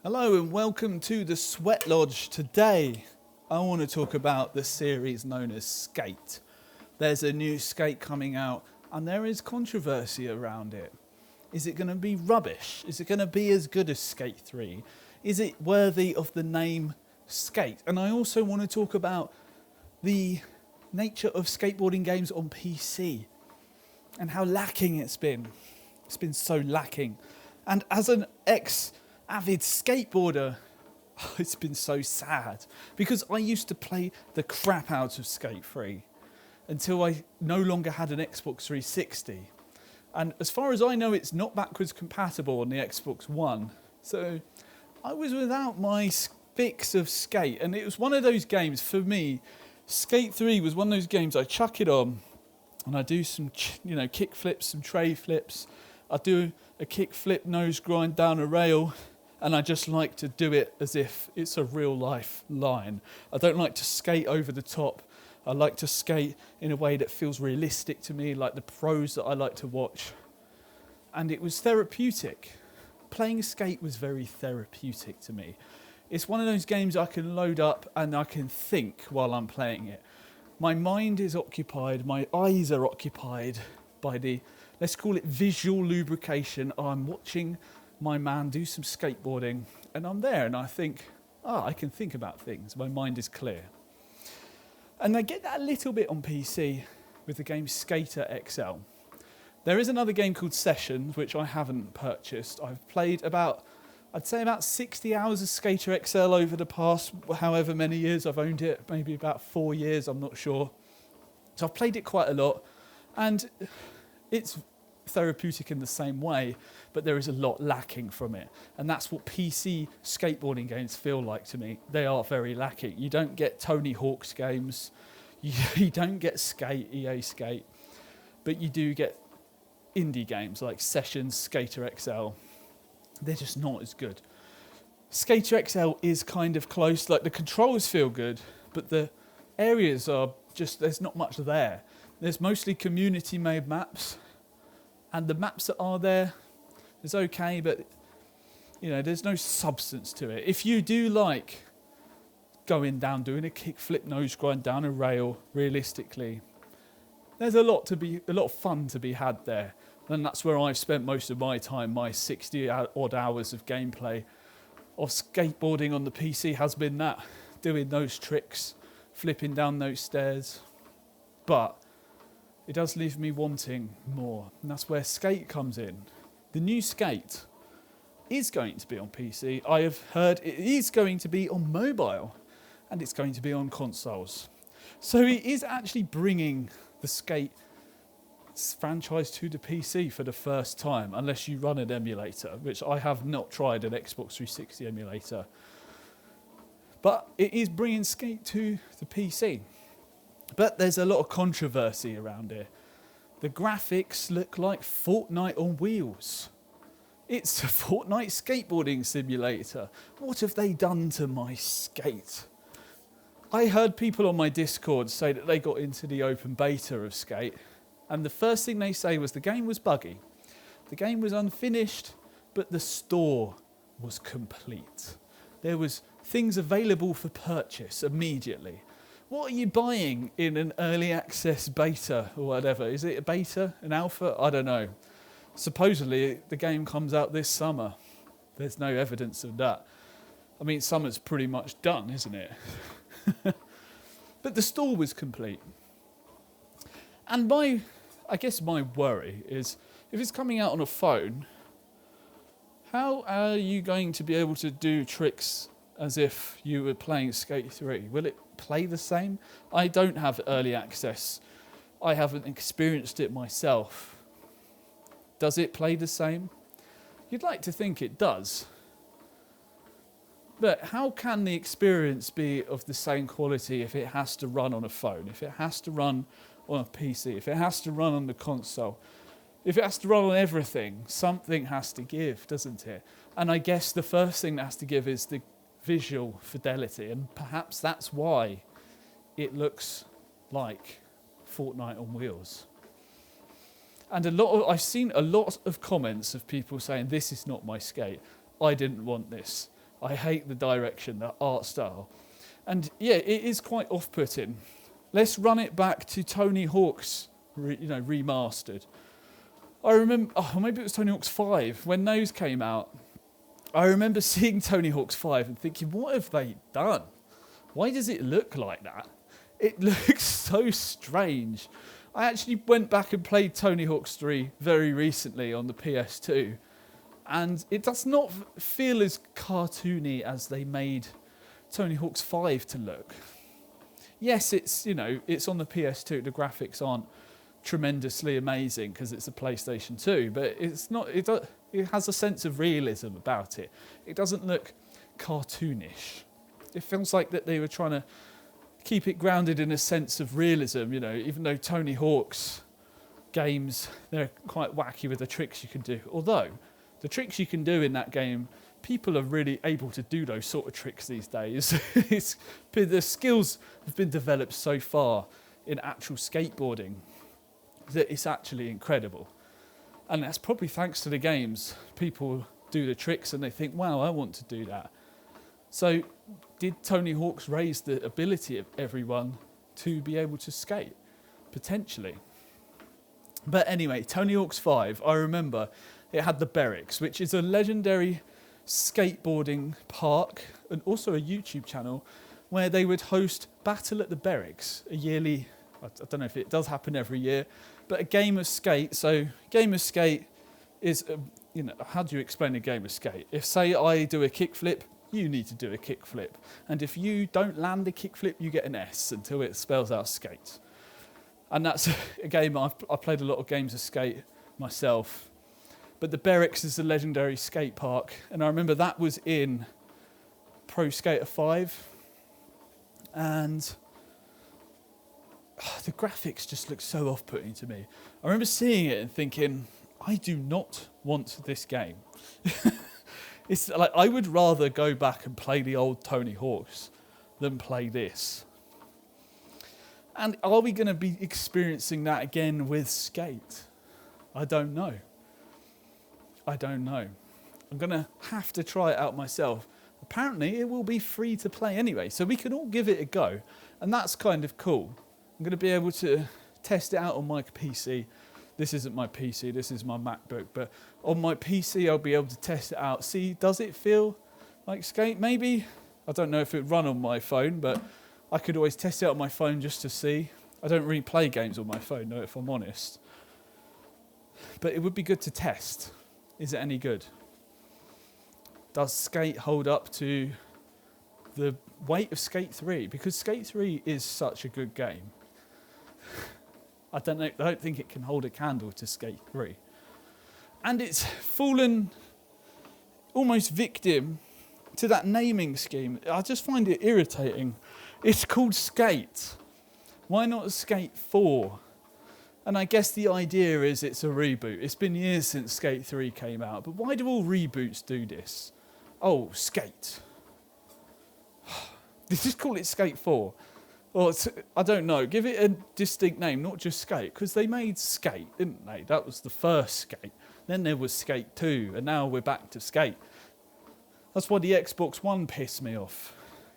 Hello and welcome to the Sweat Lodge. Today I want to talk about the series known as Skate. There's a new Skate coming out and there is controversy around it. Is it going to be rubbish? Is it going to be as good as Skate 3? Is it worthy of the name Skate? And I also want to talk about the nature of skateboarding games on PC and how lacking it's been. It's been so lacking. And as an avid skateboarder, it's been so sad because I used to play the crap out of Skate 3 until I no longer had an Xbox 360. And as far as I know, it's not backwards compatible on the Xbox One. So I was without my fix of Skate. And it was one of those games, for me, Skate 3 was one of those games I chuck it on and I do some, kick flips, some tray flips. I do a kick flip nose grind down a rail. And I just like to do it as if it's a real life line. I don't like to skate over the top. I like to skate in a way that feels realistic to me, like the pros that I like to watch. And it was therapeutic. Playing Skate was very therapeutic to me. It's one of those games I can load up and I can think while I'm playing it. My mind is occupied, my eyes are occupied by the, let's call it visual lubrication. I'm watching my man do some skateboarding and I'm there and I think, I can think about things. My mind is clear. And I get that a little bit on PC with the game Skater XL. There is another game called Sessions, which I haven't purchased. I've played I'd say about 60 hours of Skater XL over the past however many years I've owned it, maybe about 4 years, I'm not sure. So I've played it quite a lot and it's therapeutic in the same way, but there is a lot lacking from it. And that's what PC skateboarding games feel like to me. They are very lacking. You don't get Tony Hawk's games. You don't get Skate, EA Skate. But you do get indie games like Sessions, Skater XL. They're just not as good. Skater XL is kind of close. Like the controls feel good, but the areas are just, there's not much there. There's mostly community-made maps. And the maps that are there is okay, but there's no substance to it. If you do like going down, doing a kickflip nose grind down a rail realistically, there's a lot of fun to be had there. And that's where I've spent most of my time. My 60 odd hours of gameplay of skateboarding on the PC has been that, doing those tricks, flipping down those stairs. But it does leave me wanting more, and that's where Skate comes in. The new Skate is going to be on PC. I have heard it is going to be on mobile, and it's going to be on consoles. So it is actually bringing the Skate franchise to the PC for the first time, unless you run an emulator, which I have not tried an Xbox 360 emulator. But it is bringing Skate to the PC. But there's a lot of controversy around it. The graphics look like Fortnite on wheels. It's a Fortnite skateboarding simulator. What have they done to my Skate? I heard people on my Discord say that they got into the open beta of Skate, and the first thing they say was the game was buggy. The game was unfinished, but the store was complete. There was things available for purchase immediately. What are you buying in an early access beta or whatever? Is it a beta, an alpha? I don't know. Supposedly the game comes out this summer. There's no evidence of that. I mean, summer's pretty much done, isn't it? But the store was complete. And my worry is, if it's coming out on a phone, how are you going to be able to do tricks as if you were playing Skate 3? Will it play the same? I don't have early access. I haven't experienced it myself. Does it play the same? You'd like to think it does. But how can the experience be of the same quality if it has to run on a phone, if it has to run on a PC, if it has to run on the console, if it has to run on everything? Something has to give, doesn't it? And I guess the first thing that has to give is the visual fidelity, and perhaps that's why it looks like Fortnite on wheels. And I've seen a lot of comments of people saying, this is not my Skate. I didn't want this. I hate the direction, the art style. And yeah, it is quite off-putting. Let's run it back to Tony Hawk's, remastered. I remember, maybe it was Tony Hawk's 5, when those came out. I remember seeing Tony Hawk's 5 and thinking, what have they done? Why does it look like that? It looks so strange. I actually went back and played Tony Hawk's 3 very recently on the PS2, and it does not feel as cartoony as they made Tony Hawk's 5 to look. Yes, it's on the PS2. The graphics aren't tremendously amazing because it's a PlayStation 2, but it's not. It has a sense of realism about it. It doesn't look cartoonish. It feels like that they were trying to keep it grounded in a sense of realism. Even though Tony Hawk's games, they're quite wacky with the tricks you can do. Although the tricks you can do in that game, people are really able to do those sort of tricks these days. The skills have been developed so far in actual skateboarding that it's actually incredible. And that's probably thanks to the games. People do the tricks and they think, wow, I want to do that. So did Tony Hawk's raise the ability of everyone to be able to skate? Potentially. But anyway, Tony Hawk's 5, I remember it had the Berrics, which is a legendary skateboarding park and also a YouTube channel where they would host Battle at the Berrics, a yearly, I don't know if it does happen every year, but a game of skate. So game of skate is, how do you explain a game of skate? If, say, I do a kickflip, you need to do a kickflip. And if you don't land a kickflip, you get an S until it spells out skate. And that's a game, I played a lot of games of skate myself. But the Berrics is a legendary skate park. And I remember that was in Pro Skater 5. And the graphics just look so off-putting to me. I remember seeing it and thinking, I do not want this game. It's like I would rather go back and play the old Tony Hawk's than play this. And are we going to be experiencing that again with skate? I don't know. I'm going to have to try it out myself. Apparently, it will be free to play anyway, so we can all give it a go. And that's kind of cool. I'm going to be able to test it out on my PC. This isn't my PC, this is my MacBook. But on my PC, I'll be able to test it out. See, does it feel like skate? Maybe. I don't know if it would run on my phone, but I could always test it out on my phone just to see. I don't really play games on my phone, though, if I'm honest. But it would be good to test. Is it any good? Does Skate hold up to the weight of Skate 3? Because Skate 3 is such a good game. I don't think it can hold a candle to Skate 3. And it's fallen almost victim to that naming scheme. I just find it irritating. It's called Skate. Why not Skate 4? And I guess the idea is it's a reboot. It's been years since Skate 3 came out, but why do all reboots do this? Oh, Skate. They just call it Skate 4. Or I don't know, give it a distinct name, not just Skate, because they made Skate, didn't they? That was the first Skate. Then there was Skate 2, and now we're back to Skate. That's why the Xbox One pissed me off.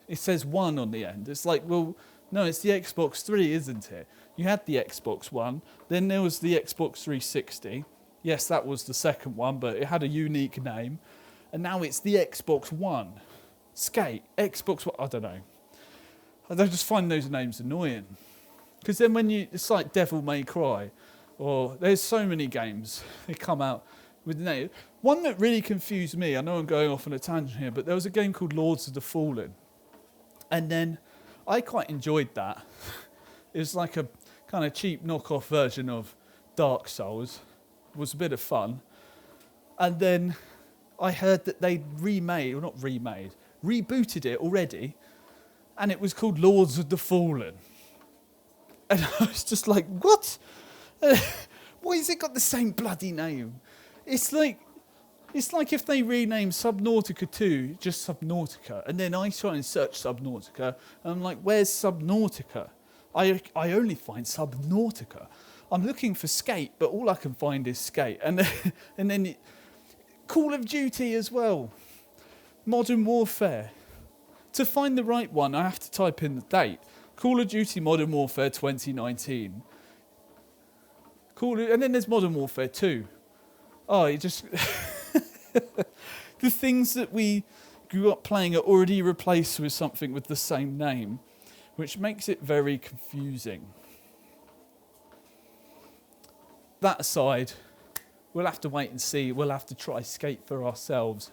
It says 1 on the end. It's like, well, no, it's the Xbox 3, isn't it? You had the Xbox One, then there was the Xbox 360. Yes, that was the second one, but it had a unique name. And now it's the Xbox One. Skate, Xbox One, I don't know. I just find those names annoying. Because then it's like Devil May Cry, or there's so many games that come out with the name. One that really confused me, I know I'm going off on a tangent here, but there was a game called Lords of the Fallen. And then I quite enjoyed that. It was like a kind of cheap knockoff version of Dark Souls. It was a bit of fun. And then I heard that they'd rebooted it already. And it was called Lords of the Fallen. And I was just like, what? Why has it got the same bloody name? It's like if they renamed Subnautica 2 just Subnautica. And then I try and search Subnautica. And I'm like, where's Subnautica? I only find Subnautica. I'm looking for Skate, but all I can find is Skate. And then Call of Duty as well. Modern Warfare. To find the right one, I have to type in the date. Call of Duty Modern Warfare 2019. And then there's Modern Warfare 2. Oh, it just... The things that we grew up playing are already replaced with something with the same name, which makes it very confusing. That aside, we'll have to wait and see. We'll have to try Skate for ourselves.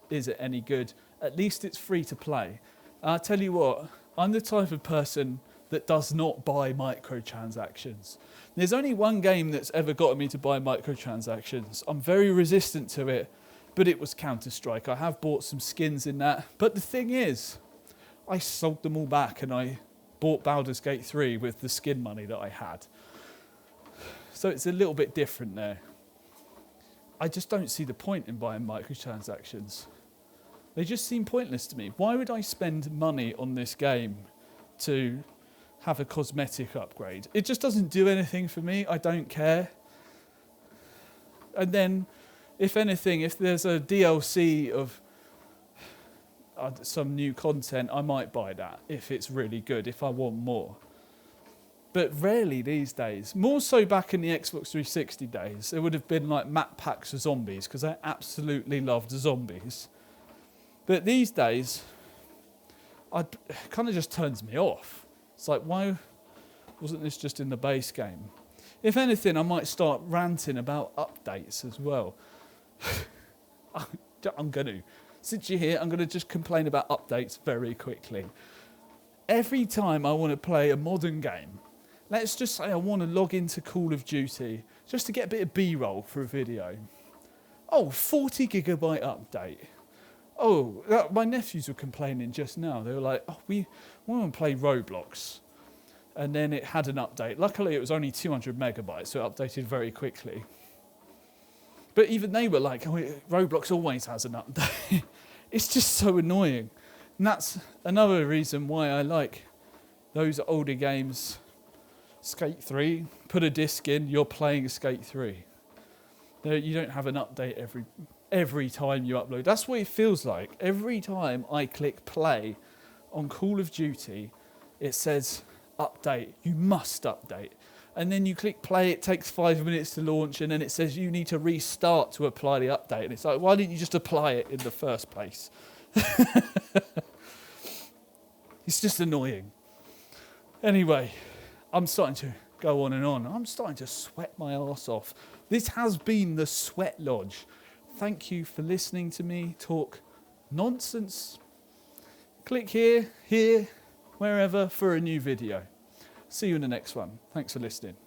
Is it any good? At least it's free to play. I'll tell you what, I'm the type of person that does not buy microtransactions. There's only one game that's ever gotten me to buy microtransactions. I'm very resistant to it, but it was Counter-Strike. I have bought some skins in that. But the thing is, I sold them all back and I bought Baldur's Gate 3 with the skin money that I had. So it's a little bit different there. I just don't see the point in buying microtransactions. They just seem pointless to me. Why would I spend money on this game to have a cosmetic upgrade? It just doesn't do anything for me. I don't care. And then, if anything, if there's a DLC of some new content, I might buy that if it's really good, if I want more. But rarely these days. More so back in the Xbox 360 days. There would have been like map packs for zombies, because I absolutely loved zombies. But these days, it kind of just turns me off. It's like, why wasn't this just in the base game? If anything, I might start ranting about updates as well. I'm going to. Since you're here, I'm going to just complain about updates very quickly. Every time I want to play a modern game, let's just say I want to log into Call of Duty just to get a bit of B-roll for a video. Oh, 40 gigabyte update. Oh, my nephews were complaining just now. They were like, oh, we want to play Roblox. And then it had an update. Luckily, it was only 200 megabytes, so it updated very quickly. But even they were like, oh, Roblox always has an update. It's just so annoying. And that's another reason why I like those older games. Skate 3, put a disc in, you're playing Skate 3. You don't have an update every time you upload. That's what it feels like. Every time I click play on Call of Duty, it says update. You must update. And then you click play, it takes 5 minutes to launch, and then it says you need to restart to apply the update. And it's like, why didn't you just apply it in the first place? It's just annoying. Anyway, I'm starting to go on and on. I'm starting to sweat my arse off. This has been the Sweat Lodge. Thank you for listening to me talk nonsense. Click here, wherever for a new video. See you in the next one. Thanks for listening.